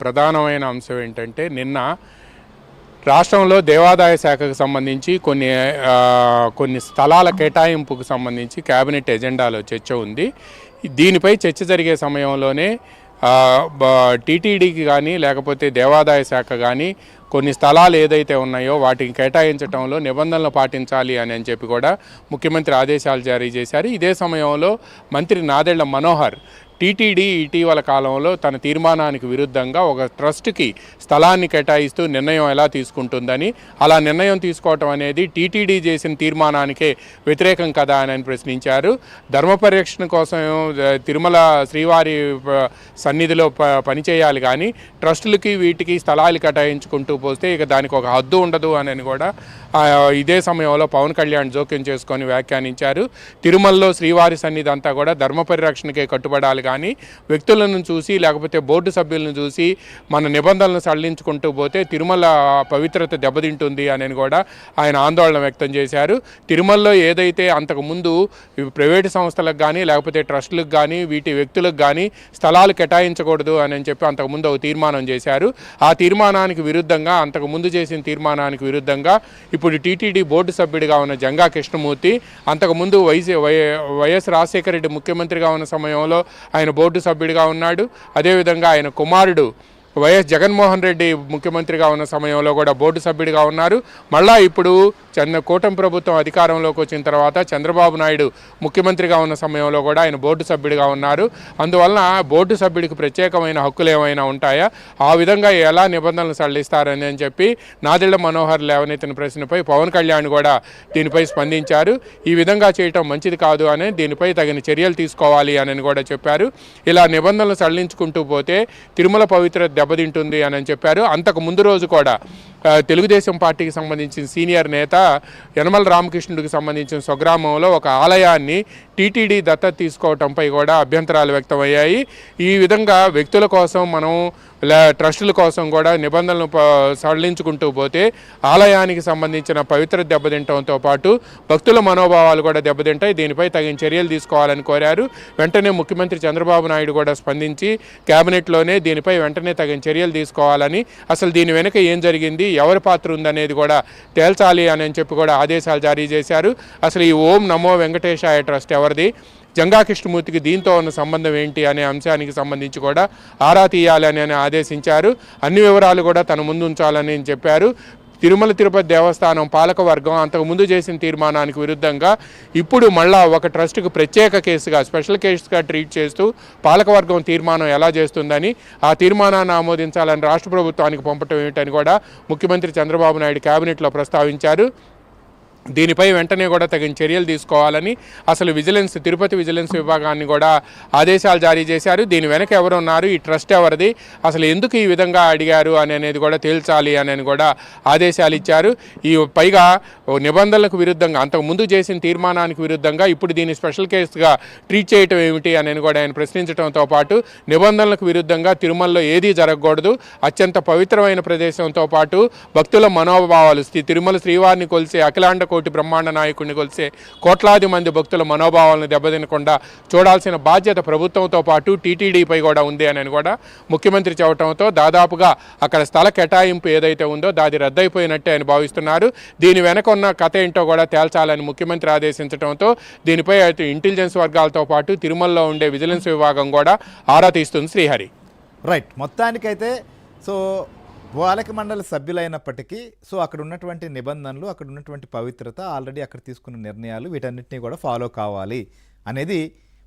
ప్రధానమైన అంశం ఏంటంటే నిన్న రాష్ట్రంలో దేవాదాయ శాఖకు సంబంధించి కొన్ని స్థలాల కేటాయింపుకు సంబంధించి కేబినెట్ ఎజెండాలో చర్చ ఉంది. దీనిపై చర్చ జరిగే సమయంలోనే టీటీడీకి కానీ లేకపోతే దేవాదాయ శాఖ కానీ కొన్ని స్థలాలు ఏదైతే ఉన్నాయో వాటిని కేటాయించడంలో నిబంధనలు పాటించాలి అని చెప్పి కూడా ముఖ్యమంత్రి ఆదేశాలు జారీ చేశారు. ఇదే సమయంలో మంత్రి నాదెళ్ల మనోహర్ టీటీడీ ఇటీవల కాలంలో తన తీర్మానానికి విరుద్ధంగా ఒక ట్రస్ట్కి స్థలాన్ని కేటాయిస్తూ నిర్ణయం ఎలా తీసుకుంటుందని, అలా నిర్ణయం తీసుకోవటం అనేది టీటీడీ చేసిన తీర్మానానికే వ్యతిరేకం కదా అని ప్రశ్నించారు. ధర్మ పరిరక్షణ కోసం తిరుమల శ్రీవారి సన్నిధిలో పనిచేయాలి కానీ ట్రస్టులకి వీటికి స్థలాలు కేటాయించుకుంటూ పోస్తే ఇక దానికి ఒక హద్దు ఉండదు అని కూడా ఇదే సమయంలో పవన్ కళ్యాణ్ జోక్యం చేసుకొని వ్యాఖ్యానించారు. తిరుమలలో శ్రీవారి సన్నిధి అంతా కూడా ధర్మ పరిరక్షణకే కట్టుబడాలి కానీ వ్యక్తులను చూసి లేకపోతే బోర్డు సభ్యులను చూసి మన నిబంధనలను సడలించుకుంటూ పోతే తిరుమల పవిత్రత దెబ్బతింటుంది అని కూడా ఆయన ఆందోళన వ్యక్తం చేశారు. తిరుమలలో ఏదైతే అంతకుముందు ప్రైవేటు సంస్థలకు కానీ లేకపోతే ట్రస్టులకు కానీ వీటి వ్యక్తులకు కానీ స్థలాలు కేటాయించకూడదు అని చెప్పి అంతకుముందు ఒక తీర్మానం చేశారు. ఆ తీర్మానానికి విరుద్ధంగా అంతకుముందు చేసిన తీర్మానానికి విరుద్ధంగా ఇప్పుడు టీటీడీ బోర్డు సభ్యుడిగా ఉన్న జంగా కృష్ణమూర్తి అంతకుముందు వైఎస్ రాజశేఖర రెడ్డి ముఖ్యమంత్రిగా ఉన్న సమయంలో ఆయన బోర్డు సభ్యుడిగా ఉన్నాడు. అదేవిధంగా ఆయన కుమారుడు వైఎస్ జగన్మోహన్ రెడ్డి ముఖ్యమంత్రిగా ఉన్న సమయంలో కూడా బోర్డు సభ్యుడిగా ఉన్నారు. మళ్ళా ఇప్పుడు కూటమి ప్రభుత్వం అధికారంలోకి వచ్చిన తర్వాత చంద్రబాబు నాయుడు ముఖ్యమంత్రిగా ఉన్న సమయంలో కూడా ఆయన బోర్డు సభ్యుడిగా ఉన్నారు. అందువలన బోర్డు సభ్యుడికి ప్రత్యేకమైన హక్కులు ఏమైనా ఉంటాయా, ఆ విధంగా ఎలా నిబంధనలు సడలిస్తారని చెప్పి నాదెళ్ల మనోహర్ లేవనెత్తిన ప్రశ్నపై పవన్ కళ్యాణ్ కూడా దీనిపై స్పందించారు. ఈ విధంగా చేయటం మంచిది కాదు అని, దీనిపై తగిన చర్యలు తీసుకోవాలి అని కూడా చెప్పారు. ఇలా నిబంధనలు సడలించుకుంటూ పోతే తిరుమల పవిత్రత దెబ్బతింటుంది అని చెప్పారు. అంతకు ముందు రోజు కూడా తెలుగుదేశం పార్టీకి సంబంధించిన సీనియర్ నేత యనమల రామకృష్ణుడికి సంబంధించిన స్వగ్రామంలో ఒక ఆలయాన్ని టీటీడీ దత్తత తీసుకోవటంపై కూడా అభ్యంతరాలు వ్యక్తమయ్యాయి. ఈ విధంగా వ్యక్తుల కోసం మనం ట్రస్టుల కోసం కూడా నిబంధనలు సడలించుకుంటూ పోతే ఆలయానికి సంబంధించిన పవిత్ర దెబ్బతింటంతో పాటు భక్తుల మనోభావాలు కూడా దెబ్బతింటాయి. దీనిపై తగిన చర్యలు తీసుకోవాలని కోరారు. వెంటనే ముఖ్యమంత్రి చంద్రబాబు నాయుడు కూడా స్పందించి కేబినెట్లోనే దీనిపై వెంటనే తగిన చర్యలు తీసుకోవాలని, అసలు దీని వెనుక ఏం జరిగింది, ఎవరి పాత్ర ఉందనేది కూడా తేల్చాలి అని చెప్పి కూడా ఆదేశాలు జారీ చేశారు. అసలు ఈ ఓం నమో వెంకటేశాయ ట్రస్ట్ ఎవరిది, జంగా కృష్ణమూర్తికి దీంతో ఉన్న సంబంధం ఏంటి అనే అంశానికి సంబంధించి కూడా ఆరా తీయాలని ఆదేశించారు. అన్ని వివరాలు కూడా తన ముందు ఉంచాలని చెప్పారు. తిరుమల తిరుపతి దేవస్థానం పాలకవర్గం అంతకుముందు చేసిన తీర్మానానికి విరుద్ధంగా ఇప్పుడు మళ్ళా ఒక ట్రస్టుకు ప్రత్యేక కేసుగా స్పెషల్ కేసుగా ట్రీట్ చేస్తూ పాలకవర్గం తీర్మానం ఎలా చేస్తుందని, ఆ తీర్మానాన్ని ఆమోదించాలని రాష్ట్ర ప్రభుత్వానికి పంపటం ఏమిటని కూడా ముఖ్యమంత్రి చంద్రబాబు నాయుడు కేబినెట్లో ప్రస్తావించారు. దీనిపై వెంటనే కూడా తగిన చర్యలు తీసుకోవాలని, అసలు తిరుపతి విజిలెన్స్ విభాగాన్ని కూడా ఆదేశాలు జారీ చేశారు. దీని వెనక ఎవరున్నారు, ఈ ట్రస్ట్ ఎవరిది, అసలు ఎందుకు ఈ విధంగా అడిగారు అనేది కూడా తేల్చాలి అని కూడా ఆదేశాలు ఇచ్చారు. ఈ పైగా నిబంధనలకు విరుద్ధంగా అంతకుముందు చేసిన తీర్మానానికి విరుద్ధంగా ఇప్పుడు దీన్ని స్పెషల్ కేసుగా ట్రీట్ చేయటం ఏమిటి అని కూడా ఆయన ప్రశ్నించడంతో పాటు నిబంధనలకు విరుద్ధంగా తిరుమలలో ఏదీ జరగకూడదు, అత్యంత పవిత్రమైన ప్రదేశంతో పాటు భక్తుల మనోభావాలు తిరుమల శ్రీవారిని కొలిసే అఖిలాండ కోటి బ్రహ్మాండ నాయకుడిని కొలిసే కోట్లాది మంది భక్తుల మనోభావాలను దెబ్బతినకుండా చూడాల్సిన బాధ్యత ప్రభుత్వంతో పాటు టీటీడీపై కూడా ఉంది అని కూడా ముఖ్యమంత్రి చెప్పడంతో దాదాపుగా అక్కడ స్థల కేటాయింపు ఏదైతే ఉందో దాది రద్దయిపోయినట్టే అని భావిస్తున్నారు. దీని వెనక ఉన్న కథ ఏంటో కూడా తేల్చాలని ముఖ్యమంత్రి ఆదేశించడంతో దీనిపై ఇంటెలిజెన్స్ వర్గాలతో పాటు తిరుమలలో ఉండే విజిలెన్స్ విభాగం కూడా ఆరా తీస్తుంది. శ్రీహరి రైట్, మొత్తానికైతే సో పాలక మండలి సభ్యులైనప్పటికీ సో అక్కడ ఉన్నటువంటి నిబంధనలు, అక్కడ ఉన్నటువంటి పవిత్రత, ఆల్రెడీ అక్కడ తీసుకున్న నిర్ణయాలు వీటన్నిటినీ కూడా ఫాలో కావాలి అనేది